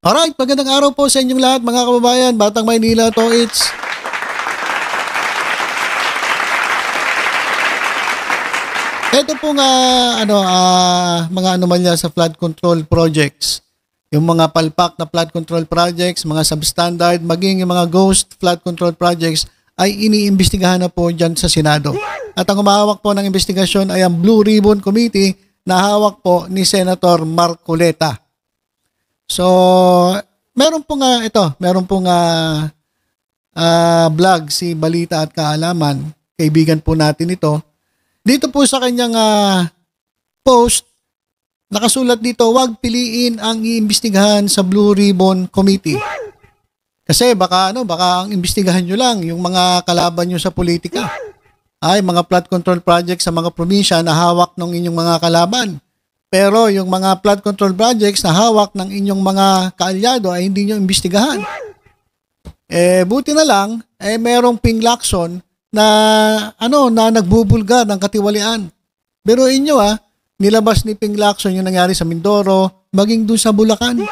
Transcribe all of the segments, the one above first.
Alright, magandang araw po sa inyong lahat mga kababayan, Batang Maynila to it's. Ito po nga mga anomalya sa flood control projects. Yung mga palpak na flood control projects, mga substandard, maging yung mga ghost flood control projects ay iniimbestigahan na po dyan sa Senado. At ang humahawak po ng investigasyon ay ang Blue Ribbon Committee na hawak po ni Senator Marcoleta. So, meron pong vlog si Balita at Kaalaman. Kaibigan po natin ito. Dito po sa kanyang post, nakasulat dito, huwag piliin ang iimbestigahan sa Blue Ribbon Committee. Kasi baka ang imbestigahan nyo lang yung mga kalaban nyo sa politika. Ay, mga flood control projects sa mga probinsya na hawak ng inyong mga kalaban. Pero yung mga flood control projects na hawak ng inyong mga kaalyado ay hindi nyo imbestigahan. Buti na lang, merong Ping Lacson na nagbubulgar ng katiwalian. Pero inyo nilabas ni Ping Lacson yung nangyari sa Mindoro, maging dun sa Bulacan.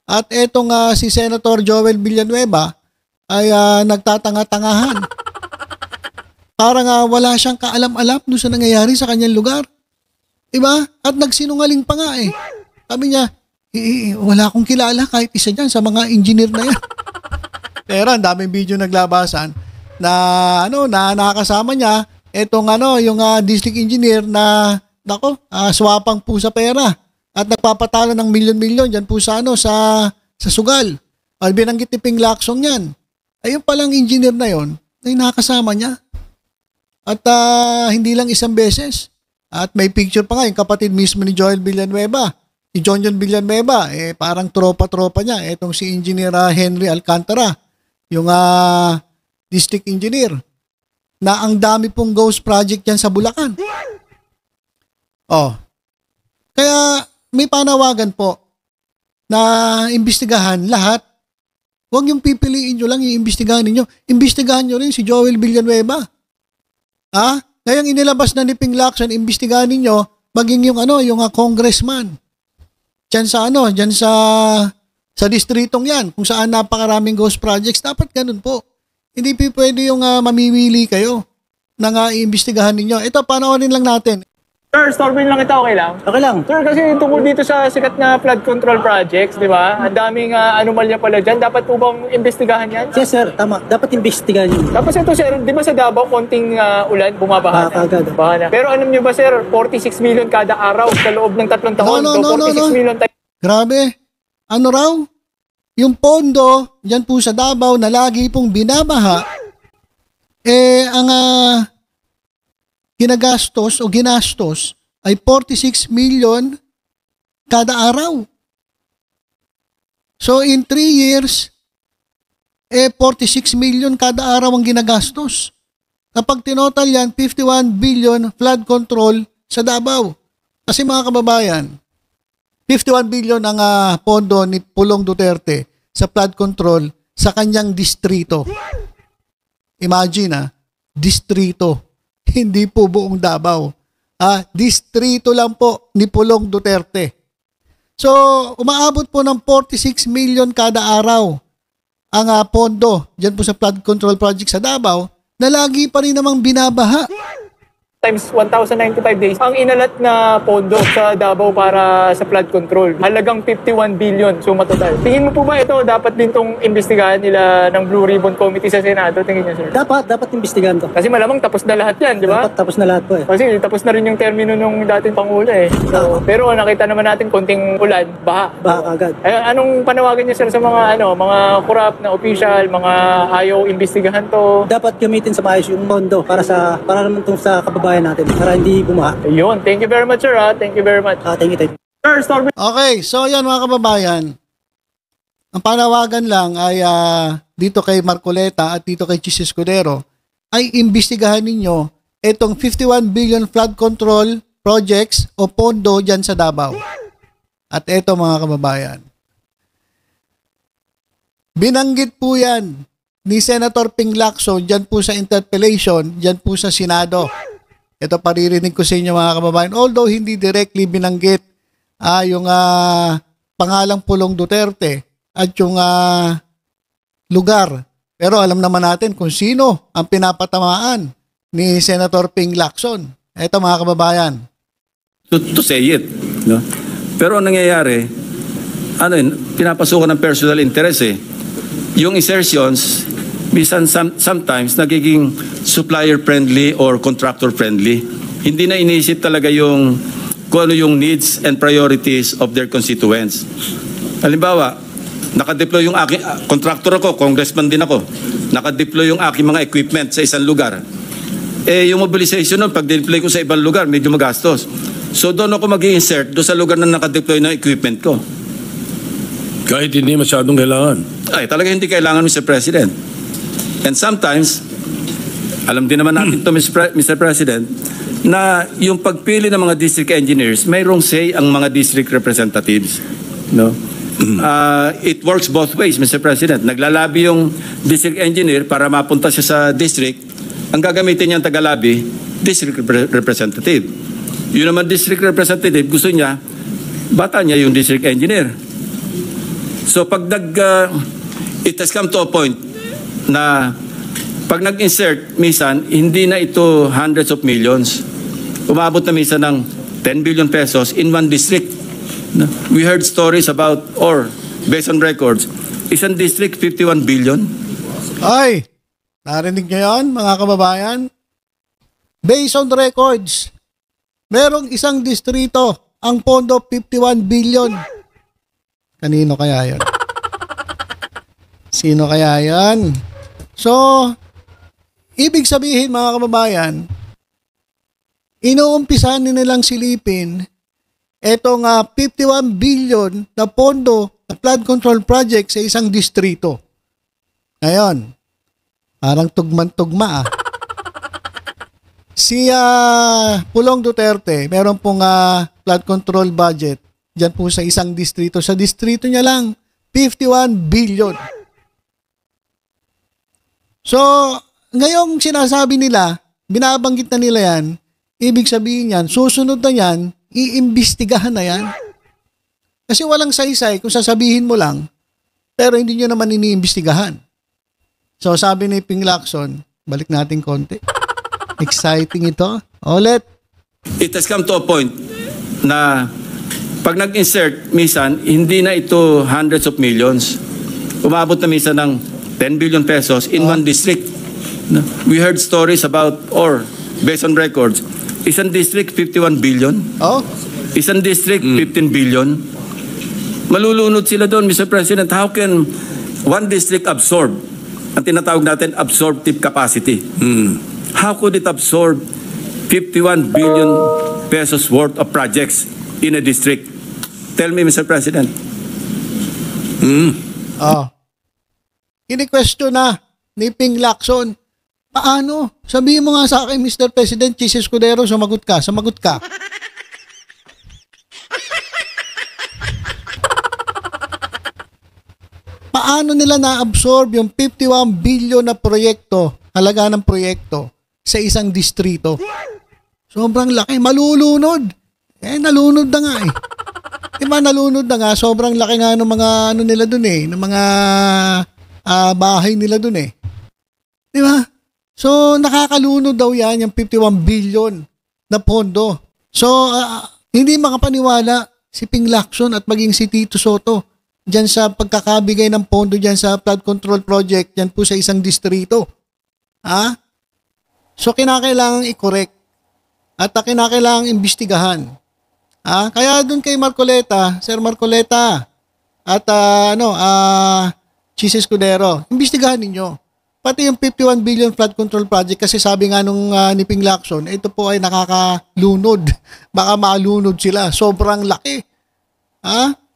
At etong si Senator Joel Villanueva ay nagtatanga-tangahan. Parang wala siyang kaalam-alam dun sa nangyayari sa kanyang lugar. Diba? At nagsinungaling pa nga Sabi niya, wala akong kilala kahit isa dyan sa mga engineer na yan. Pero ang daming video naglabasan na nakakasama niya etong yung district engineer na swapang po sa pera at nagpapatalo ng milyon-milyon diyan po sa sa sugal. Al binanggit ni Ping Lacson yan. Ayun palang engineer na yon ay nakakasama niya. At hindi lang isang beses. At may picture pa nga yung kapatid mismo ni Joel Villanueva. Si John Villanueva, parang tropa-tropa niya. Etong si Engineer Henry Alcantara, yung district engineer, na ang dami pong ghost project yan sa Bulacan. Kaya may panawagan po na imbestigahan lahat. Huwag yung pipiliin nyo lang, iimbestigahan ninyo. Imbestigahan nyo rin si Joel Villanueva. Ngayong inilabas na ni Ping Lacson, imbestigahan ninyo maging yung congressman. Diyan sa distritong yan, kung saan napakaraming ghost projects, dapat ganun po. Hindi pwede yung mamimili kayo na iimbestigahan ninyo. Ito, panoorin lang natin. Sir, stormin lang ito, okay lang? Okay lang. Sir, kasi tungkol dito sa sikat na flood control projects, di ba? Ang daming anomalya pala dyan. Dapat po bang imbestigahan yan? Yes, sir. Tama. Dapat imbestigahan yun. Tapos ito, sir, di ba sa Davao, konting ulan, bumabaha na? Baha na. Pero alam nyo ba, sir, 46 million kada araw sa loob ng 3 taon. No. 46 million tayo. Grabe. Ano raw? Yung pondo, dyan po sa Davao na lagi pong binabaha, ang ginastos ay 46 million kada araw. So in 3 years, 46 million kada araw ang ginagastos. Kapag tinotal yan, 51 billion flood control sa Davao. Kasi mga kababayan, 51 billion ang pondo ni Pulong Duterte sa flood control sa kanyang distrito. Imagine distrito. Hindi po buong Davao. Distrito lang po ni Pulong Duterte. So, umaabot po ng 46 million kada araw ang pondo dyan po sa flood control project sa Davao na lagi pa rin namang binabaha. Times 1,095 days ang inalat na pondo sa Davao para sa flood control. Halagang 51 billion suma total. Tingin mo po ba ito dapat din tong imbestigahan nila ng Blue Ribbon Committee sa Senado? Tingin niyo, sir? Dapat imbestigahan to. Kasi malamang tapos na lahat yan, di ba? Dapat tapos na lahat po Kasi tapos na rin yung termino nung dating Pangulo So, pero nakita naman natin konting ulan, baha. Baha agad. Anong panawagan niyo, sir, sa mga mga corrupt na official, mga ayaw imbestigahan to? Dapat gamitin sa maayos yung pondo para naman tong sa kababayan natin para hindi bumaha. Ayun. Thank you very much, sir. Thank you very much. Thank you. Sir, stormy. Okay, so yan mga kababayan. Ang panawagan lang ay dito kay Marcoleta at dito kay Chis Escudero ay imbestigahan ninyo itong 51 billion flood control projects o pondo dyan sa Davao. At eto mga kababayan. Binanggit po yan ni Senator Ping Lacson dyan po sa interpellation, dyan po sa Senado. Ito paririnig ko sa inyo mga kababayan. Although hindi directly binanggit yung pangalang Pulong Duterte, at yung lugar. Pero alam naman natin kung sino ang pinapatamaan ni Senator Ping Lacson. Ito mga kababayan. To say it. No? Pero ang nangyayari, pinapasukan ng personal interest eh. Yung insertions, minsan sometimes nagiging supplier-friendly or contractor-friendly. Hindi na inisip talaga kung ano yung needs and priorities of their constituents. Halimbawa, nakadeploy yung aking, contractor ako, congressman din ako, nakadeploy yung aking mga equipment sa isang lugar. Yung mobilization nun, pag deploy ko sa ibang lugar, medyo magastos. So doon ako mag-i-insert doon sa lugar na nakadeploy ng equipment ko. Kahit hindi masyadong kailangan. Talaga hindi kailangan, Mr. President. And sometimes, alam din naman natin to Mr. President, na yung pagpili ng mga district engineers, mayroong say ang mga district representatives. No? It works both ways, Mr. President. Naglalabi yung district engineer para mapunta siya sa district. Ang gagamitin niyang tagalabi, district representative. Yun naman district representative, gusto niya, bata niya yung district engineer. So pag it has come to a point na pag nag-insert, minsan, hindi na ito hundreds of millions. Umabot na minsan ng 10 billion pesos in one district. We heard stories about, or based on records, isang district 51 billion. Ay, narinig niyo yan mga kababayan? Based on records, merong isang distrito, ang pondo 51 billion. Kanino kaya yan? Sino kaya yan? So, ibig sabihin mga kababayan, inuumpisahan nilang silipin etong 51 billion na pondo na flood control project sa isang distrito. Ngayon, parang tugman-tugma Si Pulong Duterte, meron pong flood control budget dyan po sa isang distrito. Sa distrito niya lang, 51 billion. So, ngayong sinasabi nila, binabanggit na nila yan, ibig sabihin yan, susunod na yan, iimbestigahan na yan. Kasi walang saysay kung sasabihin mo lang, pero hindi nyo naman iniimbestigahan. So sabi ni Ping Lacson, balik natin konti. Exciting ito. Ulit. It has come to a point na pag nag-insert, minsan, hindi na ito hundreds of millions. Umabot na minsan ng 10 billion pesos in one district. We heard stories about, or based on records, isang district 51 billion. Oh? Isang district 15 billion. Malulunod sila doon, Mr. President. How can one district absorb? Ang tinatawag natin, absorptive capacity. How could it absorb 51 billion pesos worth of projects in a district? Tell me, Mr. President. Oh. Ini-question na ni Ping Lacson. Paano? Sabihin mo nga sa akin, Mr. President, Chis Escudero, sumagot ka. Sumagot ka. Paano nila na-absorb yung 51 billion na proyekto, halaga ng proyekto, sa isang distrito? Sobrang laki. Malulunod. Nalunod na nga eh. Diba nalunod na nga, sobrang laki nga ng mga ano nila dun eh, ng mga bahay nila dun eh. Diba? So, nakakalunod daw yan, yung 51 billion na pondo. So, hindi makapaniwala si Ping Lacson at maging si Tito Soto dyan sa pagkakabigay ng pondo dyan sa flood control project dyan po sa isang distrito. So, kinakailangang i-correct at kinakailangang imbestigahan. Kaya dun kay Marcoleta, Sir Marcoleta at Chis Escudero, imbestigahan ninyo. Pati yung 51 billion flood control project kasi sabi nga nung ni Ping Lacson, ito po ay nakakalunod. Baka malunod sila. Sobrang laki.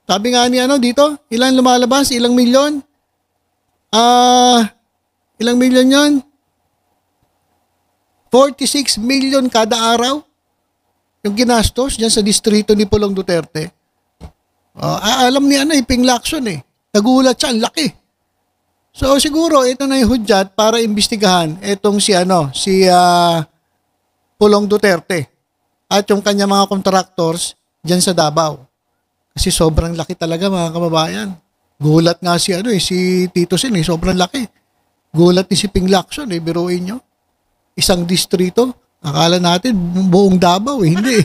Sabi nga ni dito, ilang lumalabas? Ilang milyon? Ilang milyon yon? 46 million kada araw yung ginastos dyan sa distrito ni Pulong Duterte. Alam ni Ping Lacson eh. Nagulat siya, ang laki. So siguro ito na yung hudyat para imbestigahan itong si Pulong Duterte at yung kanya mga contractors diyan sa Davao. Kasi sobrang laki talaga mga kababayan. Gulat nga si si Tito Sen sobrang laki. Gulat ni si Ping Lacson biruin nyo. Isang distrito, akala natin buong Davao hindi.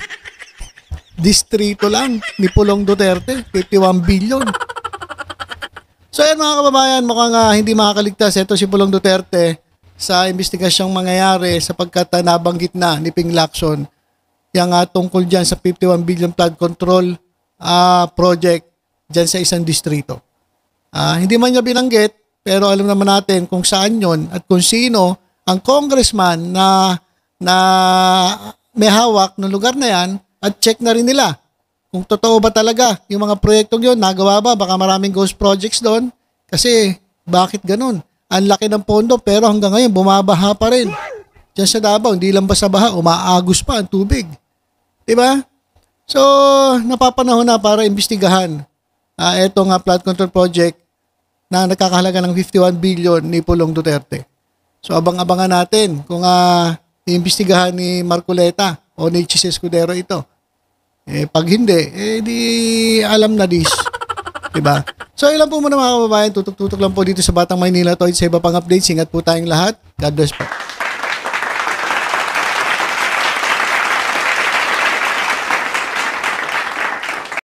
Distrito lang ni Pulong Duterte, 51 billion. So yan mga kababayan, mukhang hindi makakaligtas ito si Pulong Duterte sa investigasyong mangyayari sapagkat nabanggit na ni Ping Lacson yung tungkol dyan sa 51 billion flood control project dyan sa isang distrito. Hindi man niya binanggit, pero alam naman natin kung saan yon at kung sino ang congressman na may hawak ng lugar na yan at check na rin nila kung totoo ba talaga yung mga proyektong yun, nagawa ba, baka maraming ghost projects doon. Kasi bakit ganun? Ang laki ng pondo pero hanggang ngayon bumabaha pa rin. Diyan sa Davao, hindi lang basta baha, umaagos pa ang tubig. Diba? So, napapanahon na para imbestigahan itong flood control project na nagkakahalaga ng 51 billion ni Pulong Duterte. So, abang-abangan natin kung iimbestigahan ni Marcoleta o ni Chis Escudero ito. Pag hindi, di alam na dis. Diba? So, ilan po muna mga kababayan, tutok-tutok lang po dito sa Batang Maynila to. Sa iba pang updates, ingat po tayong lahat. God bless po.